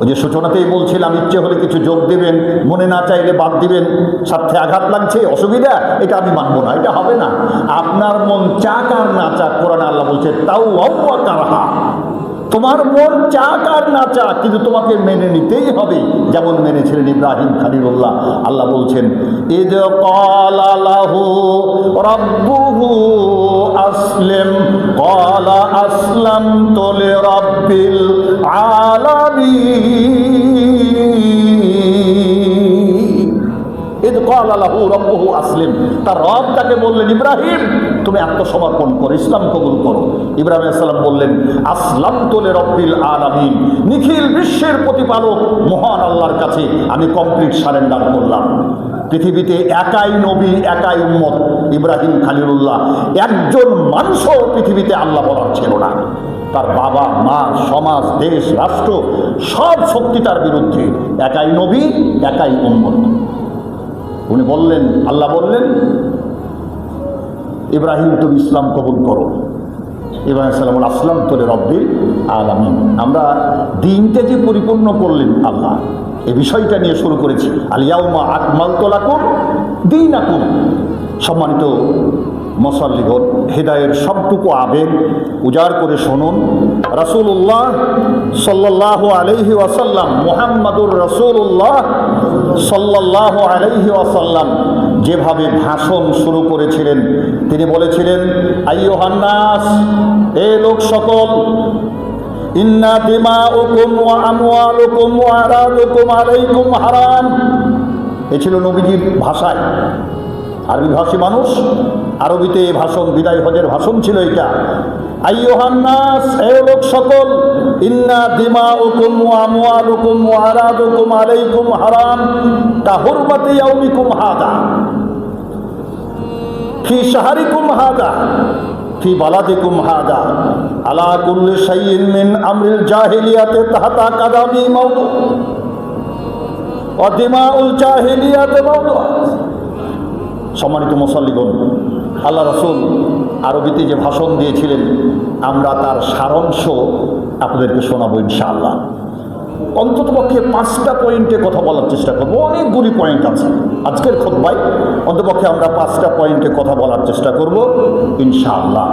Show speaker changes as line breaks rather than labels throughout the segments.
ওই যে সূচনাতেই বলছিলাম, ইচ্ছে হলে কিছু যোগ দেবেন, মনে না চাইলে বাদ দিবেন, স্বার্থে আঘাত লাগছে, অসুবিধা, এটা আমি মানবো না, এটা হবে না। আপনার মন চাক আর না চাক, কোরআনে আল্লাহ বলছে তাও কারহা, তোমার মন চাক আর না চাক, কিন্তু তোমাকে মেনে নিতেই হবে, যেমন মেনেছিলেন ইব্রাহিম খলিলুল্লাহ। আল্লাহ বলছেন ইদ ক্বালা লাহু রাব্বুহু আসলিম ক্বালা আসলামতু লিরাব্বিল আলামিন। ইদ ক্বালা লাহু রাব্বুহু আসলিম, তার রব তাকে বললেন ইব্রাহিম তুমি আত্মসমর্পণ করো, ইসলাম কবুল করো। ইব্রাহিম আলাইহিস সালাম বললেন আসলামতু লিরাব্বিল আলামিন, নিখিল বিশ্বের প্রতিপালক মহান আল্লাহর কাছে আমি কমপ্লিট সারেন্ডার করলাম। পৃথিবীতে একাই নবী, একাই উম্মত ইব্রাহিম খলিলুল্লাহ, একজন মানুষও পৃথিবীতে আল্লাহ বলার ছিল না। তার বাবা মা, সমাজ, দেশ, রাষ্ট্র সব শক্তি তার বিরুদ্ধে, একাই নবী, একাই উম্মত। উনি বললেন, আল্লাহ বললেন ইব্রাহিম তুমি ইসলাম কবুল করো। ইব্রাহিম সালাম আসলামতু লিরাব্বিল আলামিন। আমরা দিনকে যে পরিপূর্ণ করলেন আল্লাহ, এই বিষয়টা নিয়ে শুরু করেছি, আল ইয়াউমা আকমালতু লাকুম দীনাকুম। সম্মানিত মুসল্লিগণ, হৃদয়ের সবটুকু আবেগ উজাড় করে শুনুন। রাসূলুল্লাহ সাল্লাল্লাহু আলাইহি ওয়াসাল্লাম, মুহাম্মাদুর রাসূলুল্লাহ সাল্লাল্লাহু আলাইহি ওয়াসাল্লাম যেভাবে ভাষণ শুরু করেছিলেন, তিনি বলেছিলেন আইয়ুহান নাস, এ লোক সকল, ইন্না দিমাউকুম ওয়া আমওয়ালুকুম ওয়া আরাদুকুম আলাইকুম হারাম। এ ছিল নবীজির ভাষায়। আরবি ভাষী মানুষ, আরবিতে এই ভাষণ, বিদায় হজের ভাষণ ছিল এটা। আইয়ুহান নাস, এ লোক সকল, ইন্না দিমাউকুম ওয়া আমওয়ালুকুম ওয়া আরাদুকুম আলাইকুম হারাম কাহুরমাতি ইয়াউমিকুম হাদা ফি শাহরিকুম হাদা ফি বালাদিকুম হাদা আলা কুল্লি শাইইন মিন আমরিল জাহিলিয়াতি তাহতা কাদামি মাউদু ওয়া দিমাউল জাহিলিয়াতি মাউদু। সম্মানিত মুসল্লিগণ, আল্লাহ রাসূল আরবিতে যে ভাষণ দিয়েছিলেন, আমরা তার সারাংশ আপনাদেরকে শোনাবো ইনশাআল্লাহ। অন্ততপক্ষে 5টা পয়েন্টে কথা বলার চেষ্টা করবো, অনেকগুলি পয়েন্ট আছে আজকের খুতবায়, অন্ততপক্ষে আমরা 5টা পয়েন্টে কথা বলার চেষ্টা করব ইনশাআল্লাহ।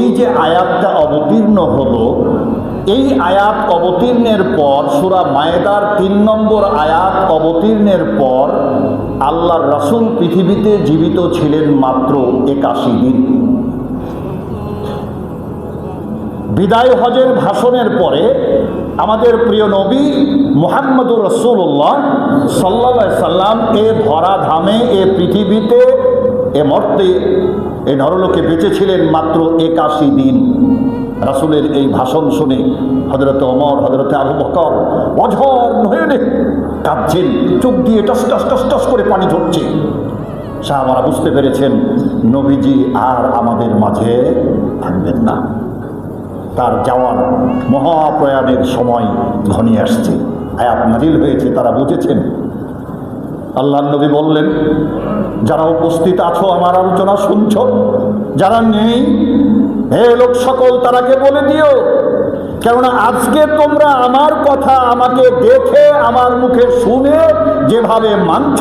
এই যে আয়াতটা অবতীর্ণ হলো, এই আয়াত অবতীর্ণের পর, সূরা মায়েদার 3 নম্বর আয়াত অবতীর্ণের পর আল্লাহর রাসূল পৃথিবীতে জীবিত ছিলেন মাত্র 81 দিন। বিদায় হজের ভাষণের পরে আমাদের প্রিয় নবী মুহাম্মদুর রাসূলুল্লাহ সাল্লাল্লাহু আলাইহি সাল্লাম এ ধরাধামে, এ পৃথিবীতে, এ মর্তে, এ নরলোকে বেঁচে ছিলেন মাত্র 81 দিন। রাসূলের এই ভাষণ শুনে হযরত ওমর, হযরত আবু বকর অঝর নয়নে কাঁদছেন, চোখ দিয়ে টস টস টস টস করে পানি ঝরছে। সাহাবারা বুঝতে পেরেছেন নবীজি আর আমাদের মাঝে থাকবেন না, তার যাওয়ার মহাপ্রয়াণের সময় ঘনিয়ে আসছে। আয়াত নাজিল হয়েছে, তারা বুঝেছেন। আল্লাহর নবী বললেন, যারা উপস্থিত আছো, আমার আলোচনা শুনছো, যারা নেই, হে লোক সকল, তারাকে বলে দিও, কেননা আজকে তোমরা আমার কথা আমাকে দেখে, আমার মুখে শুনে যেভাবে মানছ,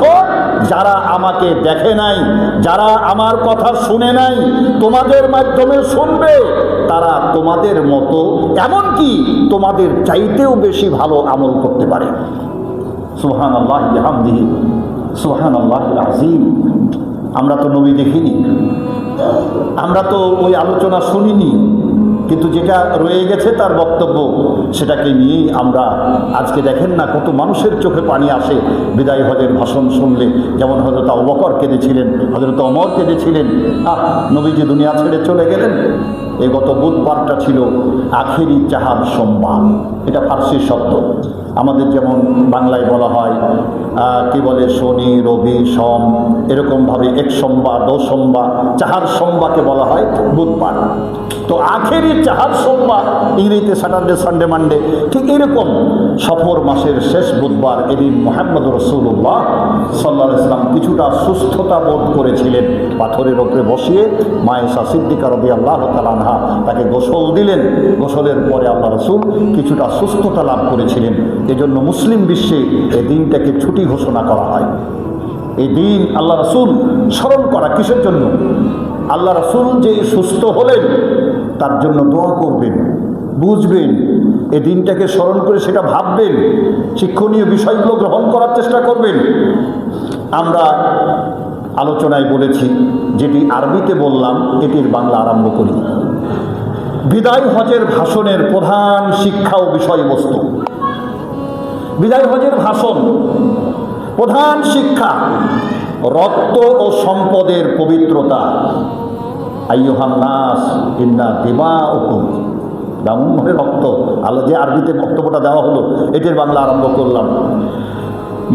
যারা আমাকে দেখে নাই, যারা আমার কথা শুনে নাই, তোমাদের মাধ্যমে শুনবে, তারা তোমাদের মতো, এমনকি তোমাদের চাইতেও বেশি ভালো আমল করতে পারে। সুবহানাল্লাহ বিহামদিহি সুবহানাল্লাহিল আযীম। আমরা তো নবী দেখিনি, আমরা তো ওই আলোচনা শুনিনি, কিন্তু যেটা রয়ে গেছে তার বক্তব্য, সেটাকে নিয়েই আমরা আজকে দেখেন না কত মানুষের চোখে পানি আসে বিদায় হজের ভাষণ শুনলে। যেমন হযরত আবু বকর কেঁদেছিলেন, হযরত ওমর কেঁদেছিলেন, নবীজি দুনিয়া ছেড়ে চলে গেলেন। এই গত বুধবারটা ছিল আখেরি চাহার সোমবার, এটা ফার্সি শব্দ। আমাদের যেমন বাংলায় বলা হয় কি বলে, শনি, রবি, সোম, এরকমভাবে এক সোমবার, দো সোমবার, চাহার সোমবারকে বলা হয় বুধবার। তো আখেরি চাহার সোমবার, ইংরেজিতে স্যাটারডে, সানডে, মানডে, ঠিক এরকম সফর মাসের শেষ বুধবার এদিন মুহাম্মদ রাসূলুল্লাহ সাল্লাল্লাহু আলাইহি ওয়াসাল্লাম কিছুটা সুস্থতা বোধ করেছিলেন। পাথরের ওপরে বসিয়ে মায়েশা সিদ্দিকা রাদিয়াল্লাহু তাআলা আনহা তাকে গোসল দিলেন। গোসলের পরে আল্লাহ রাসূল কিছুটা সুস্থতা লাভ করেছিলেন। এজন্য মুসলিম বিশ্বে এই দিনটাকে ছুটি ঘোষণা করা হয়। এই দিন আল্লাহ রাসূল স্মরণ করা কিসের জন্য? আল্লাহ রাসূল যে সুস্থ হলেন তার জন্য দোয়া করবেন, বুঝবেন, এই দিনটাকে স্মরণ করে সেটা ভাববেন, শিক্ষণীয় বিষয়গুলো গ্রহণ করার চেষ্টা করবেন। আমরা আলোচনায় বলেছি, যেটি আরবিতে বললাম এটির বাংলা আরম্ভ করি। বিদায় হজের ভাষণের প্রধান শিক্ষা ও বিষয়বস্তু। বিদায় হজের ভাষণ প্রধান শিক্ষা রক্ত ও সম্পদের পবিত্রতা। আইয়ুহান নাস ইন্না দিমাউকুম, যেমন মানে রক্ত, আল্লাহ যে আরবিতে বক্তব্যটা দেওয়া হলো এটির বাংলা আরম্ভ করলাম।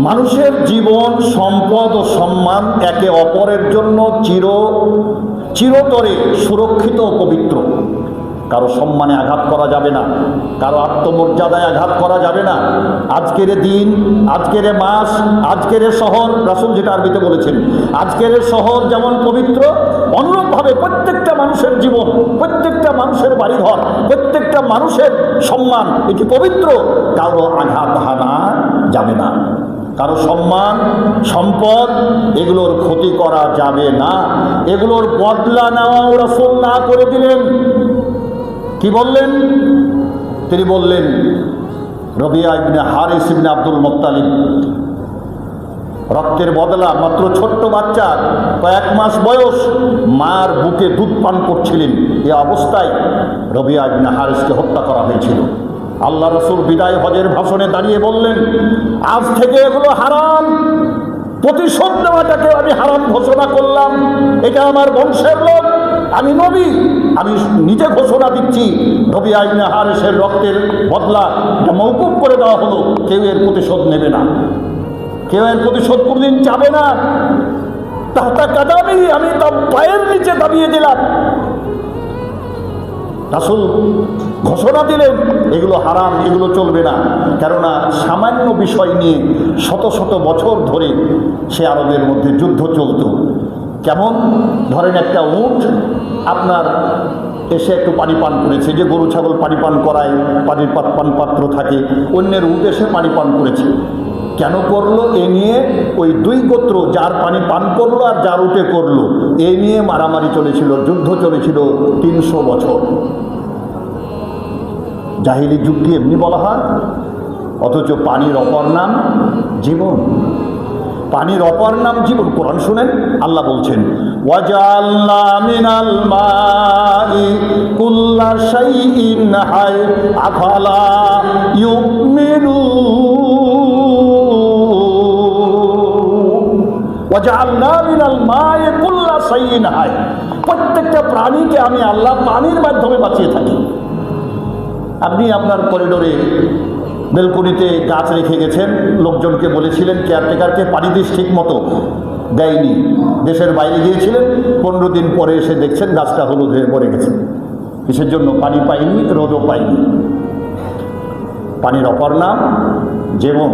মানুষের জীবন, সম্পদ ও সম্মান একে অপরের জন্য চিরতরে সুরক্ষিত ও পবিত্র। কারো সম্মানে আঘাত করা যাবে না, কারো আত্মমর্যাদায় আঘাত করা যাবে না। আজকের দিন, আজকের মাস, আজকের শহর, রাসূল যেটা আরবিতে বলেছেন, আজকের শহর যেমন পবিত্র, অনুরূপভাবে প্রত্যেকটা মানুষের জীবন, প্রত্যেকটা মানুষের বাড়িঘর, প্রত্যেকটা মানুষের সম্মান এটি পবিত্র। কারো আঘাত হানা যাবে না, কারো সম্মান, সম্পদ এগুলোর ক্ষতি করা যাবে না। এগুলোর বদলা নেওয়াও রাসূল না করে দিলেন। কি বললেন? তিনি বললেন, রবিয়া ইবনে হারিস ইবনে আব্দুল মুত্তালিব রক্তের বদলা, মাত্র ছোট্ট বাচ্চা, কয়েক মাস বয়স, মার বুকে দুধ পান করছিলেন। এ অবস্থায় রবিয়া ইবনে হারিসকে হত্যা করা হয়েছিল। আল্লাহ রাসূল বিদায় হজের ভাষণে দাঁড়িয়ে বললেন, আজ থেকে এগুলো হারাম, প্রতিশোধ নেওয়াটাকে আমি হারাম ঘোষণা করলাম। এটা আমার বংশের লোক, আমি নবী, আমি নিজে ঘোষণা দিচ্ছি, রবিয়া ইবনে হারিসের রক্তের বদলা এটা মওকুফ করে দেওয়া হলো। কেউ এর প্রতিশোধ নেবে না, কেউ এর প্রতিশোধ কোনদিন চাবে না। তাহতা কাদামি, আমি তার পায়ের নিচে দাবিয়ে দিলাম। রাসূল ঘোষণা দিলেন এগুলো হারাম, এগুলো চলবে না। কেননা সামান্য বিষয় নিয়ে শত শত বছর ধরে সে আরবের মধ্যে যুদ্ধ চলত। কেমন? ধরেন একটা উট আপনার এসে একটু পানি পান করেছে, যে গরু ছাগল পানি পান করায়, পানির পান পাত্র থাকে, অন্যের উট এসে পানি পান করেছে। কেন করলো? এ নিয়ে ওই দুই গোত্র, যার পানি পান করলো আর যার উটে করলো, এ নিয়ে মারামারি চলেছিল, যুদ্ধ চলেছিল 300 বছর। জাহিলি যুগকে এমনি বলা হয়, অথচ পানির অপর নাম জীবন। পানির অপর নাম জীবন। কোরআন শুনেন, আল্লাহ বলছেন, ওয়াজআলনা মিনাল মাই কুল্লা শাইইন হাই আফালা ইউমিনুন। ওয়াজআলনা মিনাল মাই কুল্লা শাইইন হাই, প্রত্যেকটা প্রাণীকে আমি আল্লাহ পানির মাধ্যমে বাঁচিয়ে থাকি। আপনি আপনার করিডোরে বেলকনিতে গাছ রেখে গেছেন, লোকজনকে বলেছিলেন কেয়ারটেকারকে পানি দিস, ঠিক মতো দেয়নি, দেশের বাইরে গিয়েছিলেন, 15 দিন পরে এসে দেখছেন গাছটা হলুদ হয়ে মরে গেছে। কিসের জন্য? পানি পাইনি, রোদও পাইনি। পানির অপর নাম জীবন।